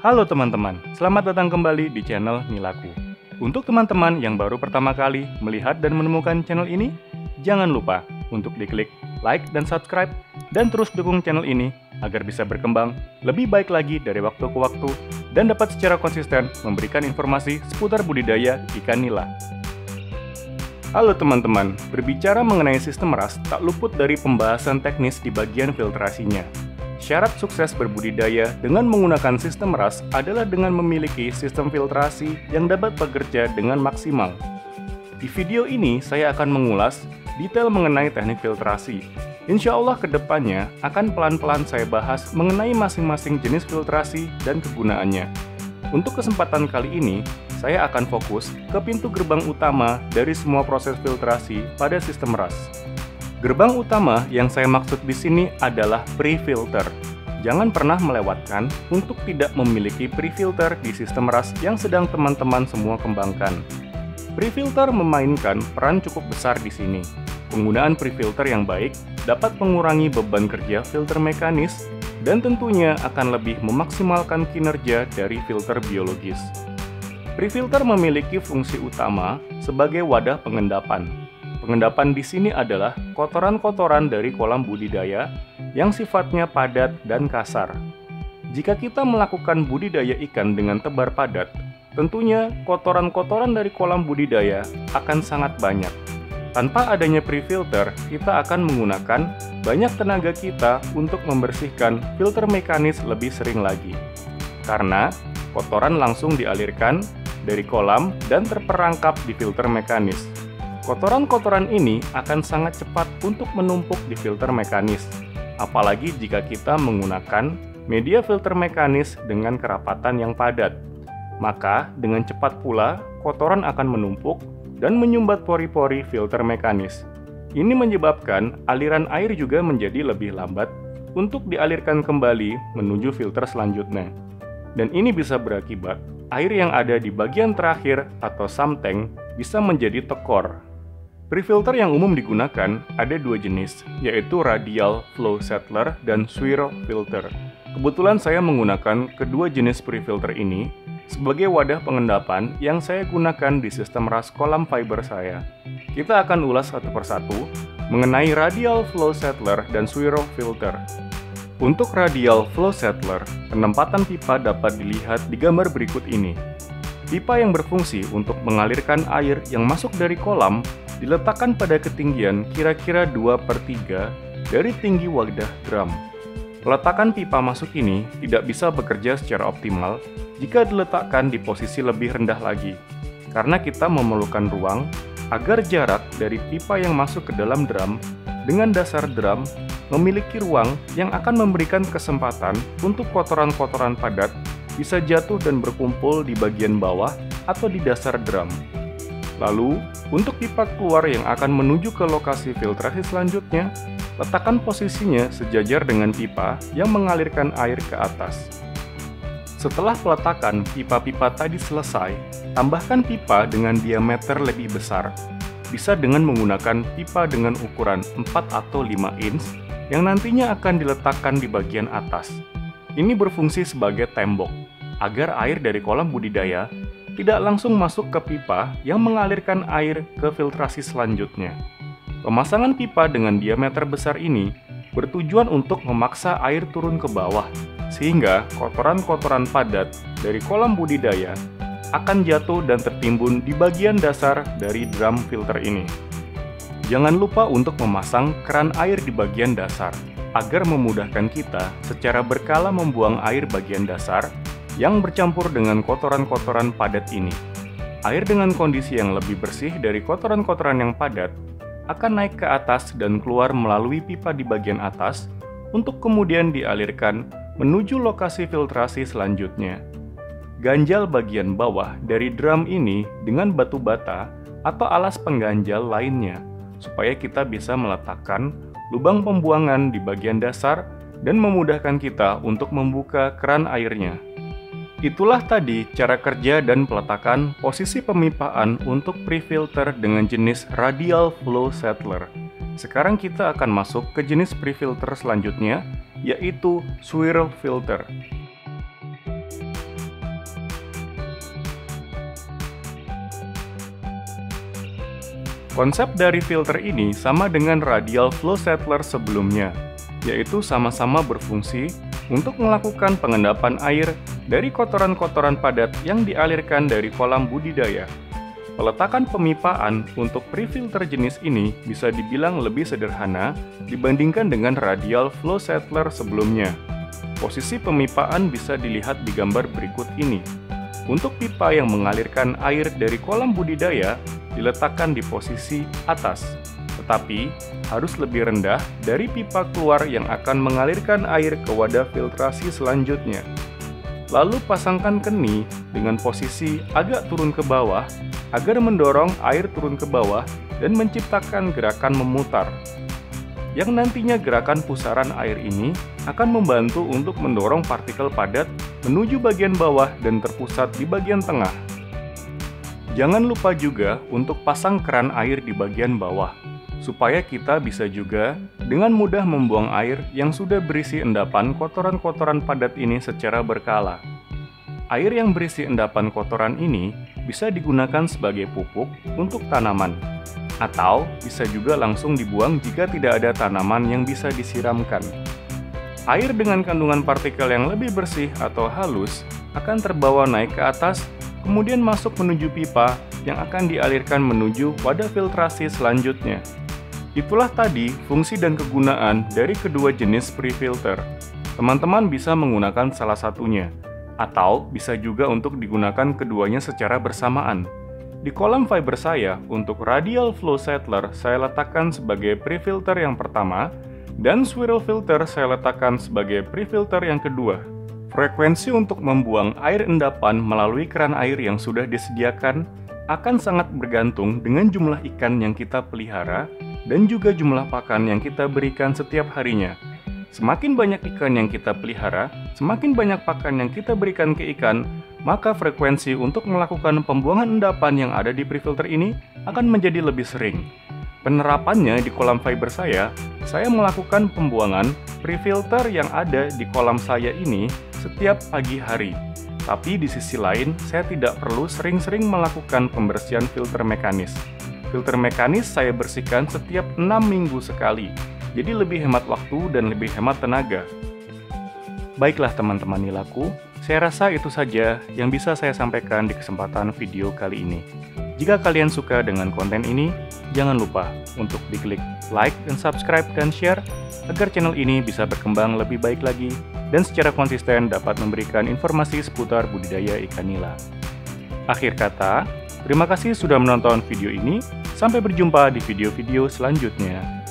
Halo teman-teman, selamat datang kembali di channel Nilaku. Untuk teman-teman yang baru pertama kali melihat dan menemukan channel ini, jangan lupa untuk diklik like dan subscribe, dan terus dukung channel ini agar bisa berkembang lebih baik lagi dari waktu ke waktu dan dapat secara konsisten memberikan informasi seputar budidaya ikan nila. Halo teman-teman, berbicara mengenai sistem RAS tak luput dari pembahasan teknis di bagian filtrasinya. Syarat sukses berbudidaya dengan menggunakan sistem RAS adalah dengan memiliki sistem filtrasi yang dapat bekerja dengan maksimal. Di video ini saya akan mengulas detail mengenai teknik filtrasi. Insya Allah kedepannya akan pelan-pelan saya bahas mengenai masing-masing jenis filtrasi dan kegunaannya. Untuk kesempatan kali ini, saya akan fokus ke pintu gerbang utama dari semua proses filtrasi pada sistem RAS. Gerbang utama yang saya maksud di sini adalah pre-filter. Jangan pernah melewatkan untuk tidak memiliki pre-filter di sistem RAS yang sedang teman-teman semua kembangkan. Pre-filter memainkan peran cukup besar di sini. Penggunaan pre-filter yang baik dapat mengurangi beban kerja filter mekanis dan tentunya akan lebih memaksimalkan kinerja dari filter biologis. Pre-filter memiliki fungsi utama sebagai wadah pengendapan. Pengendapan di sini adalah kotoran-kotoran dari kolam budidaya yang sifatnya padat dan kasar. Jika kita melakukan budidaya ikan dengan tebar padat, tentunya kotoran-kotoran dari kolam budidaya akan sangat banyak. Tanpa adanya pre-filter, kita akan menggunakan banyak tenaga kita untuk membersihkan filter mekanis lebih sering lagi. Karena kotoran langsung dialirkan dari kolam dan terperangkap di filter mekanis. Kotoran-kotoran ini akan sangat cepat untuk menumpuk di filter mekanis, apalagi jika kita menggunakan media filter mekanis dengan kerapatan yang padat. Maka, dengan cepat pula, kotoran akan menumpuk dan menyumbat pori-pori filter mekanis. Ini menyebabkan aliran air juga menjadi lebih lambat untuk dialirkan kembali menuju filter selanjutnya. Dan ini bisa berakibat air yang ada di bagian terakhir atau sump-tank bisa menjadi tekor. Pre-filter yang umum digunakan ada dua jenis, yaitu radial flow settler dan swirl filter. Kebetulan saya menggunakan kedua jenis pre-filter ini sebagai wadah pengendapan yang saya gunakan di sistem RAS kolam fiber saya. Kita akan ulas satu persatu mengenai radial flow settler dan swirl filter. Untuk radial flow settler, penempatan pipa dapat dilihat di gambar berikut ini. Pipa yang berfungsi untuk mengalirkan air yang masuk dari kolam diletakkan pada ketinggian kira-kira 2/3 dari tinggi wadah drum. Peletakan pipa masuk ini tidak bisa bekerja secara optimal jika diletakkan di posisi lebih rendah lagi, karena kita memerlukan ruang agar jarak dari pipa yang masuk ke dalam drum dengan dasar drum memiliki ruang yang akan memberikan kesempatan untuk kotoran-kotoran padat bisa jatuh dan berkumpul di bagian bawah atau di dasar drum. Lalu, untuk pipa keluar yang akan menuju ke lokasi filtrasi selanjutnya, letakkan posisinya sejajar dengan pipa yang mengalirkan air ke atas. Setelah peletakan pipa-pipa tadi selesai, tambahkan pipa dengan diameter lebih besar. Bisa dengan menggunakan pipa dengan ukuran 4 atau 5 inch yang nantinya akan diletakkan di bagian atas. Ini berfungsi sebagai tembok, agar air dari kolam budidaya tidak langsung masuk ke pipa yang mengalirkan air ke filtrasi selanjutnya. Pemasangan pipa dengan diameter besar ini bertujuan untuk memaksa air turun ke bawah, sehingga kotoran-kotoran padat dari kolam budidaya akan jatuh dan tertimbun di bagian dasar dari drum filter ini. Jangan lupa untuk memasang keran air di bagian dasar, agar memudahkan kita secara berkala membuang air bagian dasar yang bercampur dengan kotoran-kotoran padat ini. Air dengan kondisi yang lebih bersih dari kotoran-kotoran yang padat akan naik ke atas dan keluar melalui pipa di bagian atas untuk kemudian dialirkan menuju lokasi filtrasi selanjutnya. Ganjal bagian bawah dari drum ini dengan batu bata atau alas pengganjal lainnya supaya kita bisa meletakkan lubang pembuangan di bagian dasar dan memudahkan kita untuk membuka keran airnya. Itulah tadi cara kerja dan peletakan posisi pemipaan untuk pre-filter dengan jenis radial flow settler. Sekarang kita akan masuk ke jenis pre-filter selanjutnya, yaitu swirl filter. Konsep dari filter ini sama dengan radial flow settler sebelumnya, yaitu sama-sama berfungsi untuk melakukan pengendapan air dari kotoran-kotoran padat yang dialirkan dari kolam budidaya. Peletakan pemipaan untuk pre-filter jenis ini bisa dibilang lebih sederhana dibandingkan dengan radial flow settler sebelumnya. Posisi pemipaan bisa dilihat di gambar berikut ini. Untuk pipa yang mengalirkan air dari kolam budidaya diletakkan di posisi atas, tetapi harus lebih rendah dari pipa keluar yang akan mengalirkan air ke wadah filtrasi selanjutnya. Lalu pasangkan keni dengan posisi agak turun ke bawah agar mendorong air turun ke bawah dan menciptakan gerakan memutar. Yang nantinya gerakan pusaran air ini akan membantu untuk mendorong partikel padat menuju bagian bawah dan terpusat di bagian tengah. Jangan lupa juga untuk pasang keran air di bagian bawah, supaya kita bisa juga dengan mudah membuang air yang sudah berisi endapan kotoran-kotoran padat ini secara berkala. Air yang berisi endapan kotoran ini bisa digunakan sebagai pupuk untuk tanaman, atau bisa juga langsung dibuang jika tidak ada tanaman yang bisa disiramkan. Air dengan kandungan partikel yang lebih bersih atau halus akan terbawa naik ke atas, kemudian masuk menuju pipa yang akan dialirkan menuju wadah filtrasi selanjutnya. Itulah tadi fungsi dan kegunaan dari kedua jenis pre-filter. Teman-teman bisa menggunakan salah satunya, atau bisa juga untuk digunakan keduanya secara bersamaan. Di kolom fiber saya, untuk radial flow settler saya letakkan sebagai pre-filter yang pertama, dan swirl filter saya letakkan sebagai pre-filter yang kedua. Frekuensi untuk membuang air endapan melalui keran air yang sudah disediakan akan sangat bergantung dengan jumlah ikan yang kita pelihara dan juga jumlah pakan yang kita berikan setiap harinya. Semakin banyak ikan yang kita pelihara, semakin banyak pakan yang kita berikan ke ikan, maka frekuensi untuk melakukan pembuangan endapan yang ada di pre-filter ini akan menjadi lebih sering. Penerapannya di kolam fiber saya melakukan pembuangan pre-filter yang ada di kolam saya ini setiap pagi hari. Tapi di sisi lain, saya tidak perlu sering-sering melakukan pembersihan filter mekanis. Filter mekanis saya bersihkan setiap 6 minggu sekali, jadi lebih hemat waktu dan lebih hemat tenaga. Baiklah teman-teman nilaku, saya rasa itu saja yang bisa saya sampaikan di kesempatan video kali ini. Jika kalian suka dengan konten ini, jangan lupa untuk diklik like dan subscribe dan share agar channel ini bisa berkembang lebih baik lagi dan secara konsisten dapat memberikan informasi seputar budidaya ikan nila. Akhir kata, terima kasih sudah menonton video ini. Sampai berjumpa di video-video selanjutnya.